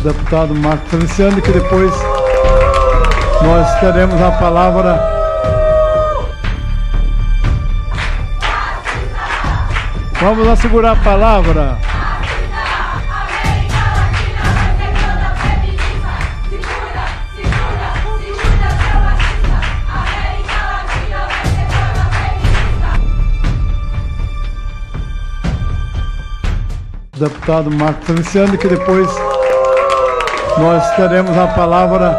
Deputado Marcos Feliciano, que depois nós teremos a palavra. Vamos assegurar a palavra. Deputado Marcos Feliciano, que depois nós teremos a palavra.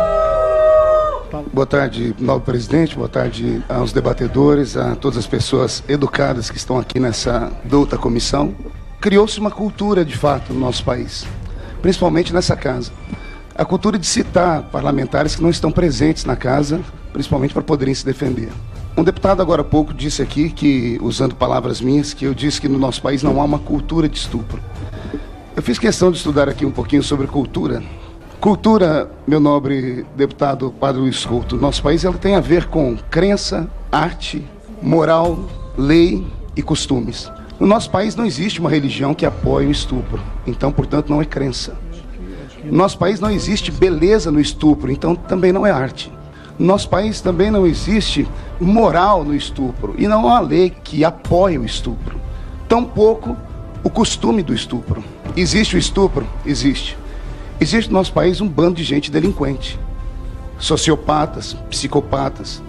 Boa tarde, nobre presidente, boa tarde aos debatedores, a todas as pessoas educadas que estão aqui nessa douta comissão. Criou-se uma cultura, de fato, no nosso país, principalmente nessa casa. A cultura de citar parlamentares que não estão presentes na casa, principalmente para poderem se defender. Um deputado agora há pouco disse aqui, que, usando palavras minhas, que eu disse que no nosso país não há uma cultura de estupro. Eu fiz questão de estudar aqui um pouquinho sobre cultura. Cultura, meu nobre deputado Padre Luiz Couto, nosso país ela tem a ver com crença, arte, moral, lei e costumes. No nosso país não existe uma religião que apoie o estupro, então, portanto, não é crença. No nosso país não existe beleza no estupro, então também não é arte. No nosso país também não existe moral no estupro, e não há lei que apoie o estupro. Tampouco o costume do estupro. Existe o estupro? Existe. Existe no nosso país um bando de gente delinquente, sociopatas, psicopatas,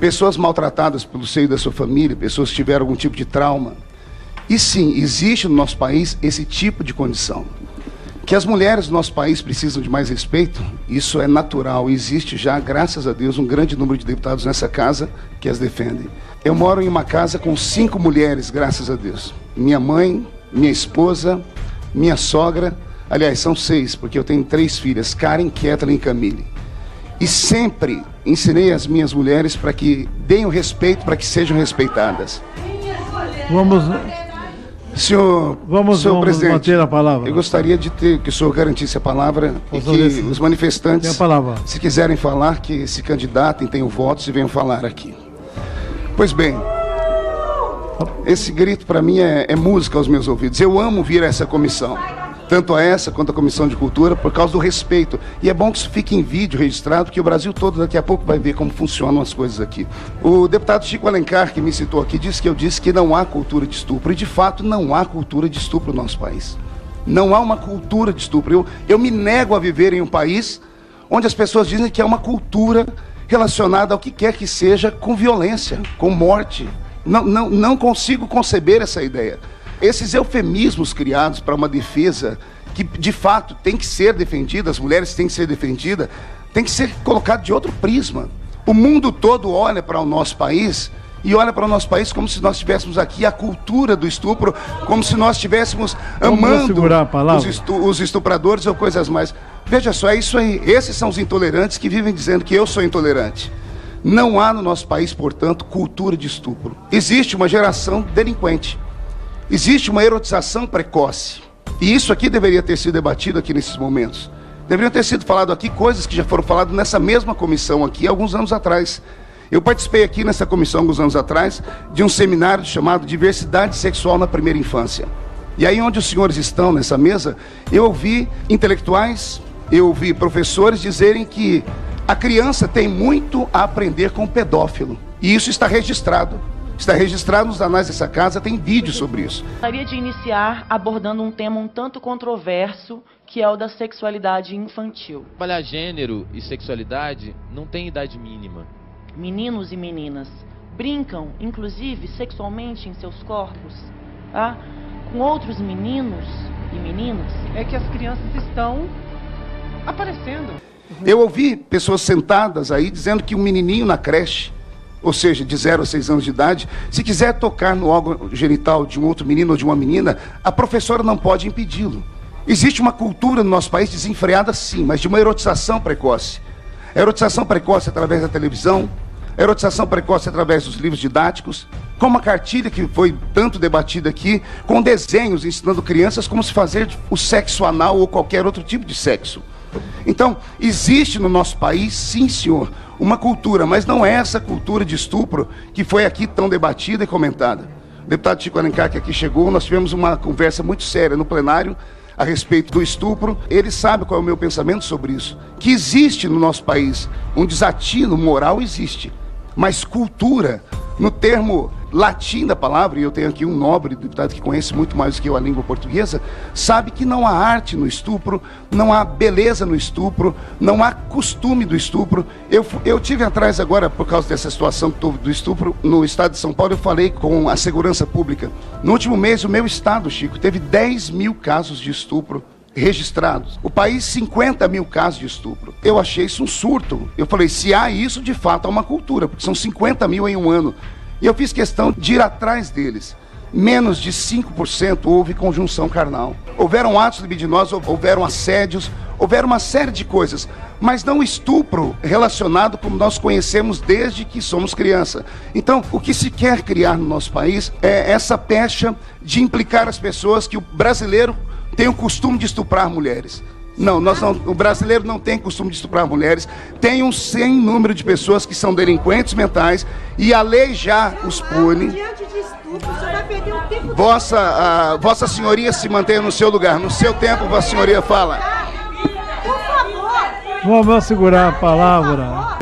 pessoas maltratadas pelo seio da sua família, pessoas que tiveram algum tipo de trauma. E sim, existe no nosso país esse tipo de condição. Que as mulheres do nosso país precisam de mais respeito, isso é natural. Existe já, graças a Deus, um grande número de deputados nessa casa que as defendem. Eu moro em uma casa com 5 mulheres, graças a Deus. Minha mãe, minha esposa, minha sogra, aliás, são 6, porque eu tenho 3 filhas, Karen, Kathleen e Camille. E sempre ensinei as minhas mulheres para que deem o respeito, para que sejam respeitadas. Senhor presidente, manter a palavra. Eu gostaria de que o senhor garantisse a palavra e que os manifestantes, se quiserem falar, que se candidatem, tenham votos e venham falar aqui. Pois bem, esse grito para mim é música aos meus ouvidos. Eu amo vir a essa comissão, tanto a essa quanto a Comissão de Cultura, por causa do respeito. E é bom que isso fique em vídeo registrado, porque o Brasil todo daqui a pouco vai ver como funcionam as coisas aqui. O deputado Chico Alencar, que me citou aqui, disse que eu disse que não há cultura de estupro. E de fato não há cultura de estupro no nosso país. Não há uma cultura de estupro. Eu me nego a viver em um país onde as pessoas dizem que é uma cultura relacionada ao que quer que seja, com violência, com morte. Não consigo conceber essa ideia. Esses eufemismos criados para uma defesa que, de fato, tem que ser defendida, as mulheres têm que ser defendidas, tem que ser colocado de outro prisma. O mundo todo olha para o nosso país e olha para o nosso país como se nós tivéssemos aqui a cultura do estupro, como se nós estivéssemos amando os estupradores ou coisas mais. Veja só, é isso aí. Esses são os intolerantes que vivem dizendo que eu sou intolerante. Não há no nosso país, portanto, cultura de estupro. Existe uma geração delinquente. Existe uma erotização precoce. E isso aqui deveria ter sido debatido aqui nesses momentos. Deveriam ter sido falado aqui coisas que já foram faladas nessa mesma comissão aqui alguns anos atrás. Eu participei aqui nessa comissão alguns anos atrás de um seminário chamado Diversidade Sexual na Primeira Infância. E aí onde os senhores estão nessa mesa, eu ouvi intelectuais, eu ouvi professores dizerem que a criança tem muito a aprender com o pedófilo. E isso está registrado. Está registrado nos anais dessa casa, tem vídeo sobre isso. Gostaria de iniciar abordando um tema um tanto controverso, que é o da sexualidade infantil. Trabalhar gênero e sexualidade não tem idade mínima. Meninos e meninas brincam, inclusive, sexualmente em seus corpos, tá? Com outros meninos e meninas. É que as crianças estão aparecendo. Eu ouvi pessoas sentadas aí dizendo que um menininho na creche, ou seja, de 0 a 6 anos de idade, se quiser tocar no órgão genital de um outro menino ou de uma menina, a professora não pode impedi-lo. Existe uma cultura no nosso país desenfreada, sim, mas de uma erotização precoce. A erotização precoce através da televisão, a erotização precoce através dos livros didáticos, com uma cartilha que foi tanto debatida aqui, com desenhos ensinando crianças como se fazer o sexo anal ou qualquer outro tipo de sexo. Então, existe no nosso país, sim senhor, uma cultura, mas não é essa cultura de estupro que foi aqui tão debatida e comentada. O deputado Chico Alencar, que aqui chegou, nós tivemos uma conversa muito séria no plenário a respeito do estupro, ele sabe qual é o meu pensamento sobre isso. Que existe no nosso país um desatino moral, existe. Mas cultura, no termo latim da palavra, e eu tenho aqui um nobre deputado que conhece muito mais do que eu a língua portuguesa, sabe que não há arte no estupro, não há beleza no estupro, não há costume do estupro. Eu tive atrás agora, por causa dessa situação do estupro, no estado de São Paulo, eu falei com a segurança pública. No último mês, o meu estado, Chico, teve 10 mil casos de estupro registrados. O país, 50 mil casos de estupro. Eu achei isso um surto. Eu falei, se há isso, de fato há uma cultura, porque são 50 mil em um ano. E eu fiz questão de ir atrás deles. Menos de 5% houve conjunção carnal. Houveram atos libidinosos, houveram assédios, houveram uma série de coisas, mas não estupro relacionado como nós conhecemos desde que somos criança. Então, o que se quer criar no nosso país é essa pecha de implicar as pessoas que o brasileiro tem o costume de estuprar mulheres. Não, o brasileiro não tem costume de estuprar mulheres. Tem um sem número de pessoas que são delinquentes mentais e a lei já os pune. Diante de estupro, você vai perder o tempo. Vossa senhoria se mantenha no seu lugar. No seu tempo, vossa senhoria fala. Por favor. Vamos segurar a palavra.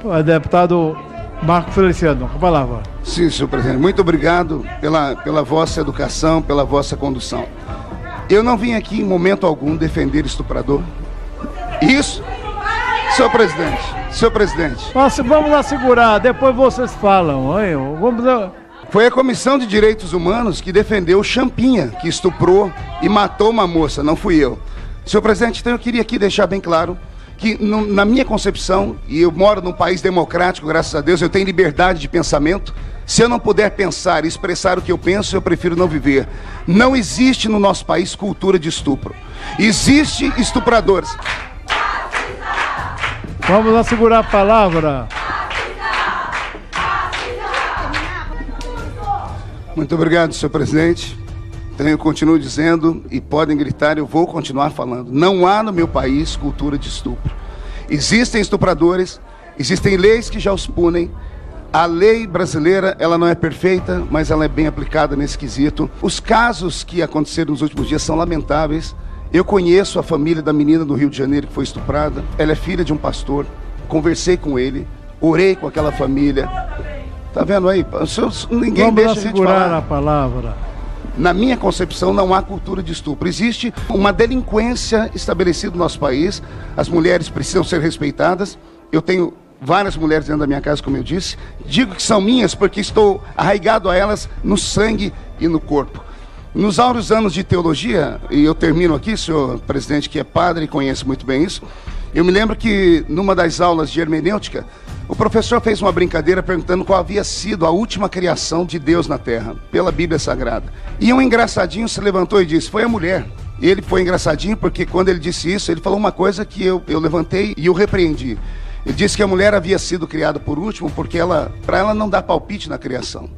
O deputado Marco Feliciano, com a palavra. Sim, senhor presidente. Muito obrigado pela vossa educação, pela vossa condução. Eu não vim aqui em momento algum defender estuprador. Isso, senhor presidente. Vamos lá segurar, depois vocês falam. Foi a Comissão de Direitos Humanos que defendeu o Champinha, que estuprou e matou uma moça, não fui eu. Senhor presidente, então eu queria aqui deixar bem claro que na minha concepção, e eu moro num país democrático, graças a Deus, eu tenho liberdade de pensamento. Se eu não puder pensar e expressar o que eu penso, eu prefiro não viver. Não existe no nosso país cultura de estupro. Existe estupradores. Vamos lá segurar a palavra. Muito obrigado, senhor presidente. Então eu continuo dizendo, e podem gritar, eu vou continuar falando. Não há no meu país cultura de estupro. Existem estupradores, existem leis que já os punem. A lei brasileira, ela não é perfeita, mas ela é bem aplicada nesse quesito. Os casos que aconteceram nos últimos dias são lamentáveis. Eu conheço a família da menina do Rio de Janeiro que foi estuprada. Ela é filha de um pastor. Conversei com ele, orei com aquela família. Tá vendo aí? Ninguém deixa a gente falar. Vamos segurar a palavra. Na minha concepção, não há cultura de estupro. Existe uma delinquência estabelecida no nosso país. As mulheres precisam ser respeitadas. Eu tenho várias mulheres dentro da minha casa, como eu disse. Digo que são minhas porque estou arraigado a elas no sangue e no corpo. Nos áureos anos de teologia, e eu termino aqui, senhor presidente, que é padre e conhece muito bem isso, eu me lembro que numa das aulas de hermenêutica, o professor fez uma brincadeira perguntando qual havia sido a última criação de Deus na Terra, pela Bíblia Sagrada. E um engraçadinho se levantou e disse, foi a mulher. E ele foi engraçadinho porque quando ele disse isso, ele falou uma coisa que eu levantei e eu repreendi. Ele disse que a mulher havia sido criada por último porque para ela não dar palpite na criação.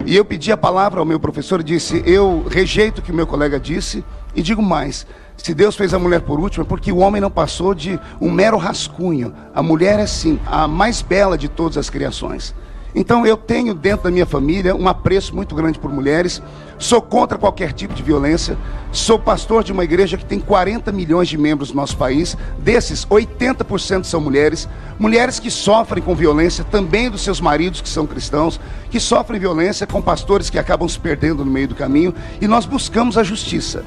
E eu pedi a palavra ao meu professor e disse, eu rejeito o que o meu colega disse e digo mais, se Deus fez a mulher por último é porque o homem não passou de um mero rascunho. A mulher é sim a mais bela de todas as criações. Então eu tenho dentro da minha família um apreço muito grande por mulheres, sou contra qualquer tipo de violência, sou pastor de uma igreja que tem 40 milhões de membros no nosso país, desses 80% são mulheres, mulheres que sofrem com violência também dos seus maridos que são cristãos, que sofrem violência com pastores que acabam se perdendo no meio do caminho, e nós buscamos a justiça,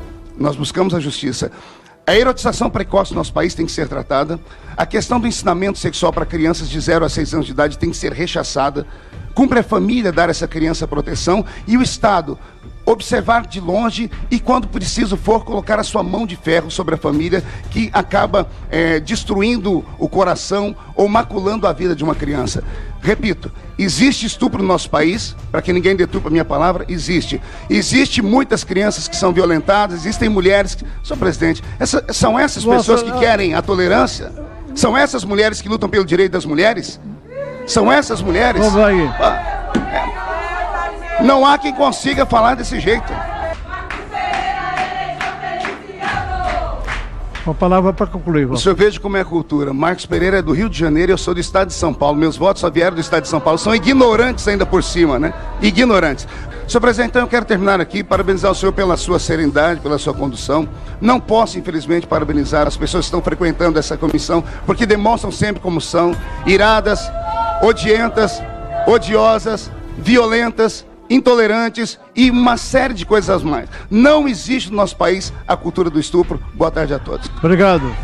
A erotização precoce no nosso país tem que ser tratada. A questão do ensinamento sexual para crianças de 0 a 6 anos de idade tem que ser rechaçada. Cumpre a família dar a essa criança proteção e o Estado observar de longe e, quando preciso for, colocar a sua mão de ferro sobre a família que acaba destruindo o coração ou maculando a vida de uma criança. Repito, existe estupro no nosso país, para que ninguém deturpe a minha palavra, existe. Existe muitas crianças que são violentadas, existem mulheres que... Senhor presidente, são essas pessoas que querem a tolerância? São essas mulheres que lutam pelo direito das mulheres? São essas mulheres? Vamos aí. Não há quem consiga falar desse jeito. Uma palavra para concluir. O senhor veja como é a cultura. Marcos Pereira é do Rio de Janeiro e eu sou do estado de São Paulo. Meus votos só vieram do estado de São Paulo. São ignorantes ainda por cima, né? Ignorantes. Senhor presidente, então eu quero terminar aqui, parabenizar o senhor pela sua serenidade, pela sua condução. Não posso, infelizmente, parabenizar as pessoas que estão frequentando essa comissão, porque demonstram sempre como são, iradas, odientas, odiosas, violentas, intolerantes e uma série de coisas mais. Não existe no nosso país a cultura do estupro. Boa tarde a todos. Obrigado.